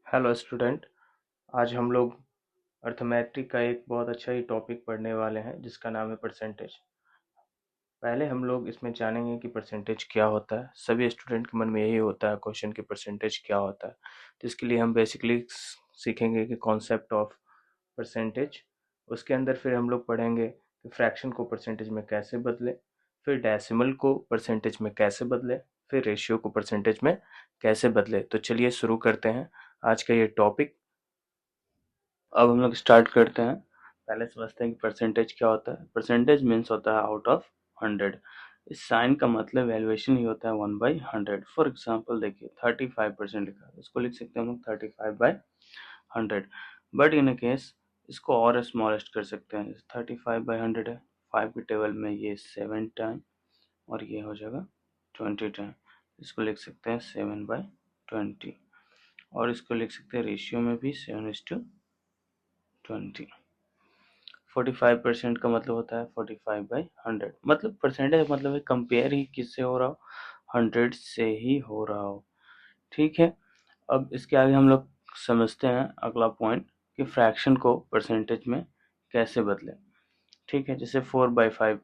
Hello student. आज हम लोग अर्थमेटिक का एक बहुत अच्छा ही टॉपिक पढ़ने वाले हैं जिसका नाम है परसेंटेज। पहले हम लोग इसमें जानेंगे कि परसेंटेज क्या होता है। सभी स्टूडेंट के मन में यही होता है क्वेश्चन कि परसेंटेज क्या होता है। तो इसके लिए हम बेसिकली सीखेंगे कि कॉन्सेप्ट ऑफ परसेंटेज। उसके अंदर फिर हम लोग पढ़ेंगे कि फ्रैक्शन को परसेंटेज में कैसे बदले, फिर डेसिमल को परसेंटेज में कैसे बदले, फिर रेशियो को परसेंटेज में कैसे बदले। तो चलिए शुरू करते हैं आज का ये टॉपिक। अब हम लोग स्टार्ट करते हैं। पहले समझते हैं कि परसेंटेज क्या होता है। परसेंटेज मीन्स होता है आउट ऑफ 100। इस साइन का मतलब वैल्यूएशन ही होता है 1/100। फॉर एग्जांपल देखिए 35% लिखा है, इसको लिख सकते हैं हम लोग 35/100। बट इन केस इसको और स्मॉलेस्ट कर सकते हैं। 35/100 है, 5 के टेबल में ये 7 टाइम और ये हो जाएगा 20 टाइम। इसको लिख सकते हैं 7/20 और इसको लिख सकते हैं रेशियो में भी 7:20। 45% का मतलब होता है 45/100। मतलब परसेंटेज मतलब है कंपेयर ही किससे हो रहा हो, 100 से ही हो रहा हो। ठीक है। अब इसके आगे हम लोग समझते हैं अगला पॉइंट कि फ्रैक्शन को परसेंटेज में कैसे बदले। ठीक है, जैसे 4/5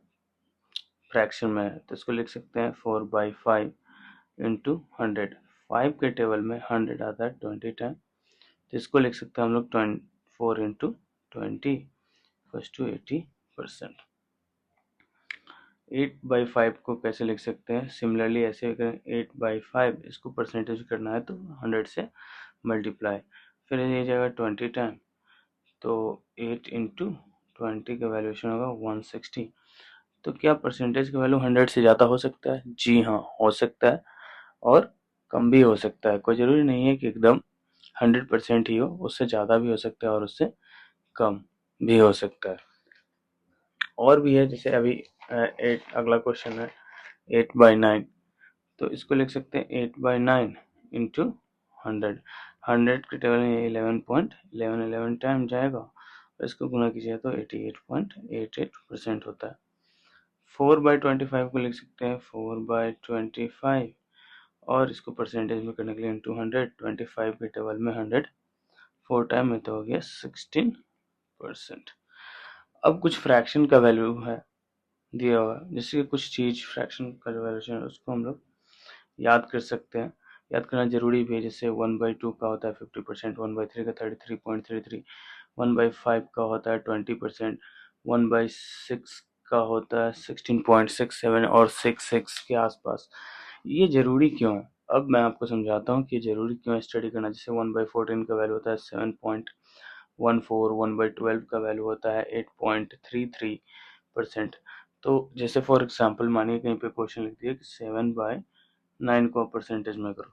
फ्रैक्शन में है तो इसको लिख सकते हैं 4/5 इंटू 100। 5 के टेबल में 100 आता है 20 टाइम, तो इसको लिख सकते हैं हम लोग 4 इंटू 20 फर्स्ट टू 80%। 8/5 को कैसे लिख सकते हैं, सिमिलरली ऐसे करें 8/5 इसको परसेंटेज करना है तो 100 से मल्टीप्लाई, फिर ये जाएगा 20 टाइम, तो 8 इंटू 20 का वैल्यूएशन होगा 160। तो क्या परसेंटेज का वैल्यू 100 से ज़्यादा हो सकता है? जी हाँ, हो सकता है और कम भी हो सकता है। कोई ज़रूरी नहीं है कि एकदम 100% ही हो, उससे ज़्यादा भी हो सकता है और उससे कम भी हो सकता है। और भी है, जैसे अभी 8 अगला क्वेश्चन है 8/9, तो इसको लिख सकते हैं 8/9 इंटू 100। 100 के टेबल में 11.11 टाइम जाएगा और इसको गुना कीजिए तो 88.88% होता है। 4/25 को लिख सकते हैं 4/25 और इसको परसेंटेज में करने के लिए इंटू 100। 25 के टेबल में 100 4 टाइम में तो हो गया 16%। अब कुछ फ्रैक्शन का वैल्यू है दिया हुआ है, जैसे कि कुछ चीज फ्रैक्शन का जो वैल्यूएशन है उसको हम लोग याद कर सकते हैं। याद करना जरूरी भी है, जैसे 1/2 का होता है 50%, 1/3 का 33.33, 1/5 का होता है 20%, 1/6 का होता है 16.67 और 6 के आसपास। ये जरूरी क्यों है, अब मैं आपको समझाता हूँ कि जरूरी क्यों है स्टडी करना। जैसे 1/14 का वैल्यू होता है 7.14, 1/12 का वैल्यू होता है 8.33%। तो जैसे फॉर एग्जांपल मानिए कहीं पे क्वेश्चन लिख दिया कि 7/9 को परसेंटेज में करो।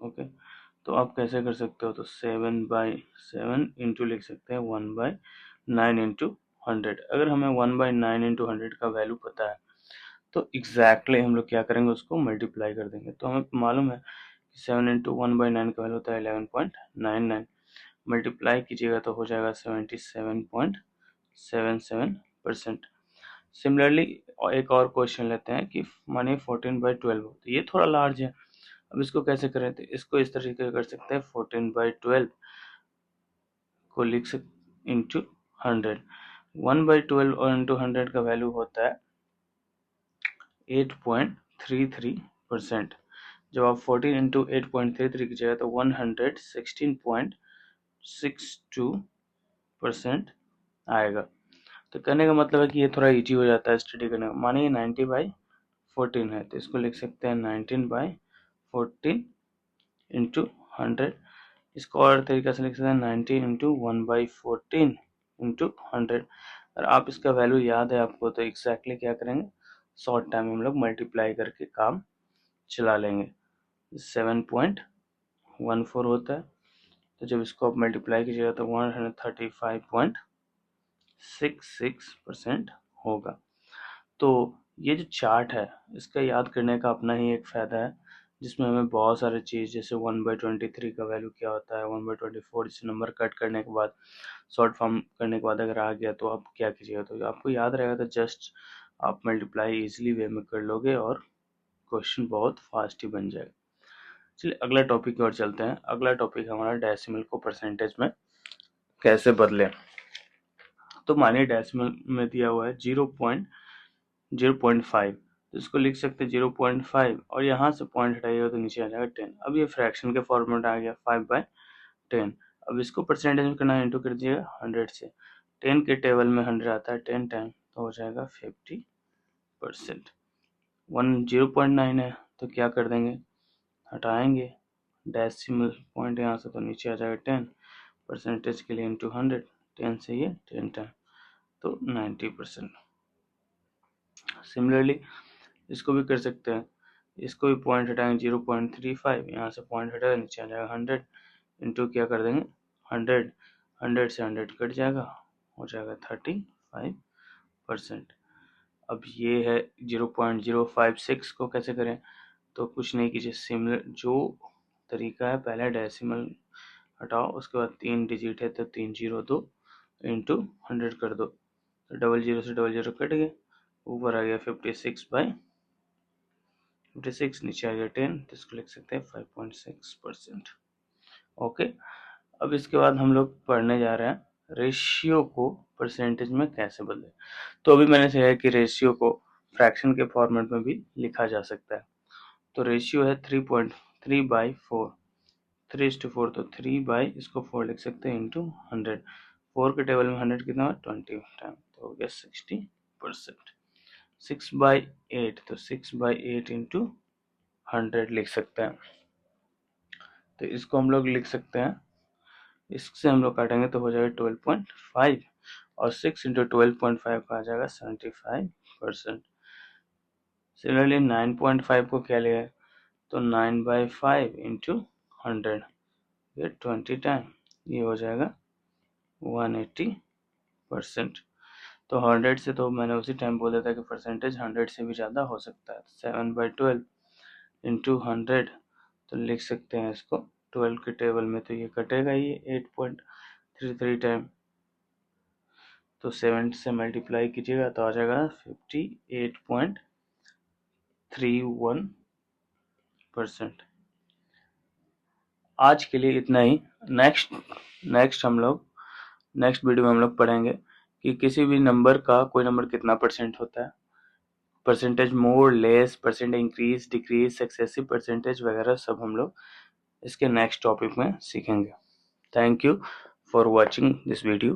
ओके, तो आप कैसे कर सकते हो, तो 7/7 इंटू लिख सकते हैं 1/9 इंटू 100। अगर हमें 1/9 इंटू 100 का वैल्यू पता है तो एग्जैक्टली हम लोग क्या करेंगे, उसको मल्टीप्लाई कर देंगे। तो हमें मालूम है कि 7 इंटू 1/9 का वैल्यू होता है 11.99, मल्टीप्लाई कीजिएगा तो हो जाएगा 77.77%। सिमिलरली एक और क्वेश्चन लेते हैं कि मानिए 14/12, तो ये थोड़ा लार्ज है। अब इसको कैसे करें, तो इसको इस तरीके कर सकते हैं 14/12 को लिख सकते इंटू 100। 1/12 और इंटू 100 का वैल्यू होता है 8.33%। जब आप 14 इंटू 8.33 कीजिएगा तो 116.62% आएगा। तो कहने का मतलब है कि ये थोड़ा इजी हो जाता है स्टडी करने का। मानिए 90/14 है तो इसको लिख सकते हैं 19/14 इंटू 100। इसको और तरीका से लिख सकते हैं 19 इंटू 1/14 इंटू 100। और आप इसका वैल्यू याद है आपको तो एग्जैक्टली क्या करेंगे, शॉर्ट टाइम में हम लोग मल्टीप्लाई करके काम चला लेंगे। 7.14 होता है, तो जब इसको आप मल्टीप्लाई कीजिएगा तो 135.66% होगा। तो ये जो चार्ट है इसका याद करने का अपना ही एक फ़ायदा है, जिसमें हमें बहुत सारे चीज़ जैसे 1/23 का वैल्यू क्या होता है, 1/24 इसे नंबर कट करने के बाद शॉर्ट फॉर्म करने के बाद अगर आ गया तो आप क्या कीजिएगा, तो आपको याद रहेगा तो जस्ट आप मल्टीप्लाई इजीली वे में कर लोगे और क्वेश्चन बहुत फास्ट ही बन जाएगा। चलिए अगला टॉपिक की ओर चलते हैं। अगला टॉपिक हमारा डेसिमल को परसेंटेज में कैसे बदले। तो मानिए डेसिमल में दिया हुआ है 0.5, तो इसको लिख सकते हैं 0.5 और यहाँ से पॉइंट हटाइएगा तो नीचे आ जाएगा 10। अब ये फ्रैक्शन के फॉर्मेट आ गया 5/10। अब इसको परसेंटेज में करना है, इंटू कर दीजिएगा 100 से। 10 के टेबल में 100 आता है 10 टाइम, तो हो जाएगा 50%। 0.9 है तो क्या कर देंगे, हटाएंगे डेसिमल पॉइंट यहाँ से, तो नीचे आ जाएगा 10। परसेंटेज के लिए इंटू 100, 10 से ये 10 टाइम, तो 90%। सिमिलरली इसको भी कर सकते हैं, इसको भी पॉइंट हटाएंगे 0.35, यहाँ से पॉइंट हटाएगा नीचे आ जाएगा 100, इंटू क्या कर देंगे 100, 100 से 100 कट जाएगा, हो जाएगा 35%। अब ये है 0.056 को कैसे करें, तो कुछ नहीं कीजिए, सिमिलर जो तरीका है, पहले डेसिमल हटाओ, उसके बाद 3 डिजिट है तो 3 0 दो, इंटू 100 कर दो, तो 00 से 00 कट गए, ऊपर आ गया 56/56, नीचे आ गया 10, तो इसको लिख सकते हैं 5.6%। ओके, अब इसके बाद हम लोग पढ़ने जा रहे हैं रेशियो को परसेंटेज में कैसे बदले। तो अभी मैंने कहा कि रेशियो को फ्रैक्शन के फॉर्मेट में भी लिखा जा सकता है। तो रेशियो है 3.3/4, 3:4, तो 3 इसको 4 लिख सकते हैं इंटू 100। 4 के टेबल में 100 कितना है 20 टाइम, तो हो गया 60%। 6/8, तो 6/8 इंटू 100 लिख सकते हैं, तो इसको हम लोग लिख सकते हैं, इससे हम लोग काटेंगे तो हो जाएगा 12.5, और 6 इंटू 12.5 का आ जाएगा 75%। सिमिलरली 9.5 को क्या लिया है, तो 9/5 इंटू 100, ये 20 टाइम, ये हो जाएगा 180%। तो 100 से, तो मैंने उसी टाइम बोला था कि परसेंटेज 100 से भी ज़्यादा हो सकता है। 7/12 इंटू 100, तो लिख सकते हैं इसको 12 के टेबल में, तो ये कटेगा ही 8.33 टाइम, तो 7 से मल्टीप्लाई कीजिएगा तो आ जाएगा 58.31%। आज के लिए इतना ही। नेक्स्ट वीडियो में हम लोग पढ़ेंगे कि किसी भी नंबर का कोई नंबर कितना परसेंट होता है, percentage more less, percentage increase decrease, successive percentage वगैरह सब हम लोग इसके नेक्स्ट टॉपिक में सीखेंगे। Thank you for watching this video.